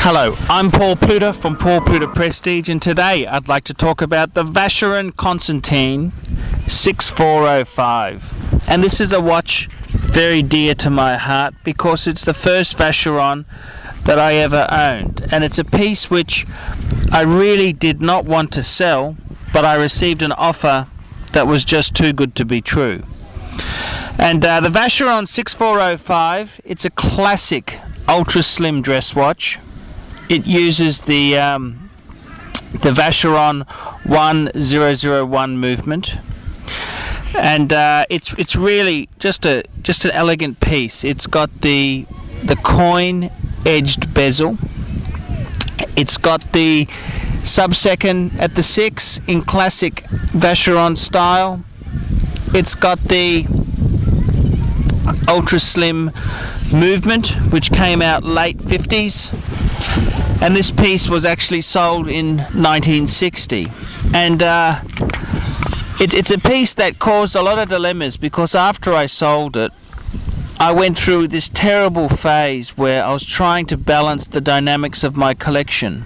Hello, I'm Paul Pluta from Paul Pluta Prestige, and today I'd like to talk about the Vacheron Constantin 6405. And this is a watch very dear to my heart because it's the first Vacheron that I ever owned, and it's a piece which I really did not want to sell, but I received an offer that was just too good to be true. And the Vacheron 6405, it's a classic ultra slim dress watch. It uses the Vacheron 1001 movement, and it's really just an elegant piece. It's got the coin edged bezel. It's got the sub-second at the 6 in classic Vacheron style. It's got the ultra slim movement, which came out late 50s, and this piece was actually sold in 1960. And it's a piece that caused a lot of dilemmas, because after I sold it, I went through this terrible phase where I was trying to balance the dynamics of my collection.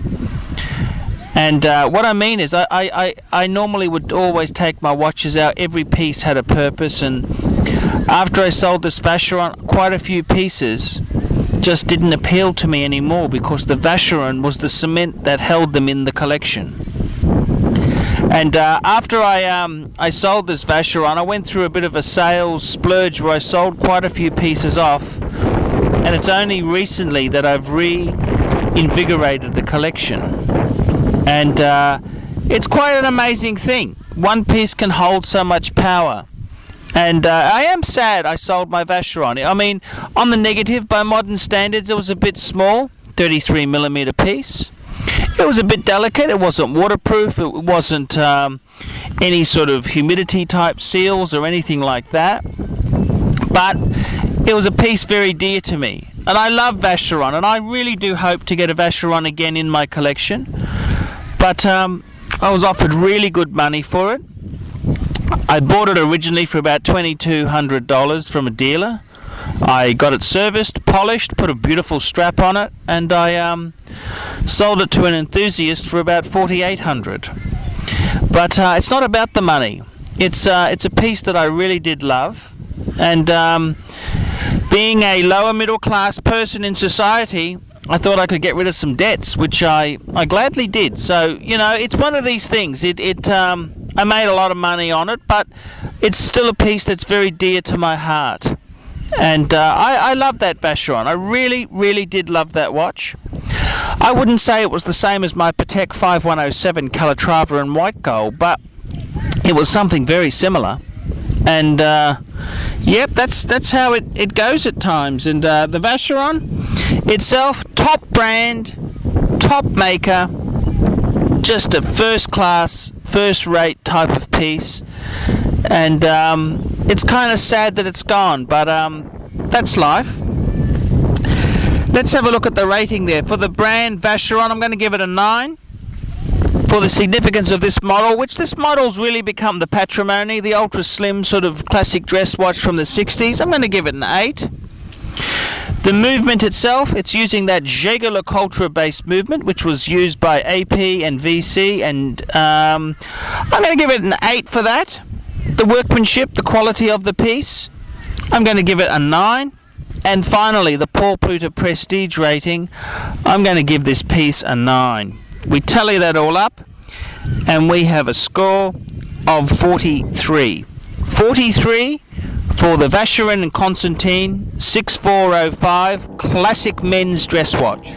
And what I mean is I normally would always take my watches out. Every piece had a purpose, and after I sold this Vacheron, quite a few pieces just didn't appeal to me anymore, because the Vacheron was the cement that held them in the collection. And after I sold this Vacheron, I went through a bit of a sales splurge where I sold quite a few pieces off, and it's only recently that I've reinvigorated the collection. And it's quite an amazing thing. One piece can hold so much power. And I am sad I sold my Vacheron. I mean, on the negative, by modern standards, it was a bit small, 33mm piece. It was a bit delicate. It wasn't waterproof. It wasn't any sort of humidity type seals or anything like that. But it was a piece very dear to me. And I love Vacheron, and I really do hope to get a Vacheron again in my collection. But I was offered really good money for it. I bought it originally for about $2,200 from a dealer. I got it serviced, polished, put a beautiful strap on it, and I sold it to an enthusiast for about $4,800. But it's not about the money. It's a piece that I really did love, and being a lower middle class person in society, I thought I could get rid of some debts, which I gladly did. So, you know, it's one of these things. I made a lot of money on it, but it's still a piece that's very dear to my heart. And I love that Vacheron. I really, really did love that watch. I wouldn't say it was the same as my Patek 5107 Calatrava in white gold, but it was something very similar. And yep, that's how it goes at times. And the Vacheron itself, top brand, top maker, just a first class, first rate type of piece. And it's kind of sad that it's gone, but that's life. Let's have a look at the rating there. For the brand Vacheron, I'm going to give it a 9. For the significance of this model, which this model's really become the patrimony, the ultra slim sort of classic dress watch from the 60s, I'm going to give it an 8. The movement itself, it's using that Jaeger-LeCoultre based movement, which was used by AP and VC, and I'm going to give it an 8 for that. The workmanship, the quality of the piece, I'm going to give it a 9. And finally, the Paul Pluta Prestige rating, I'm going to give this piece a 9. We tally that all up, and we have a score of 43. 43 for the Vacheron Constantin 6405 classic men's dress watch.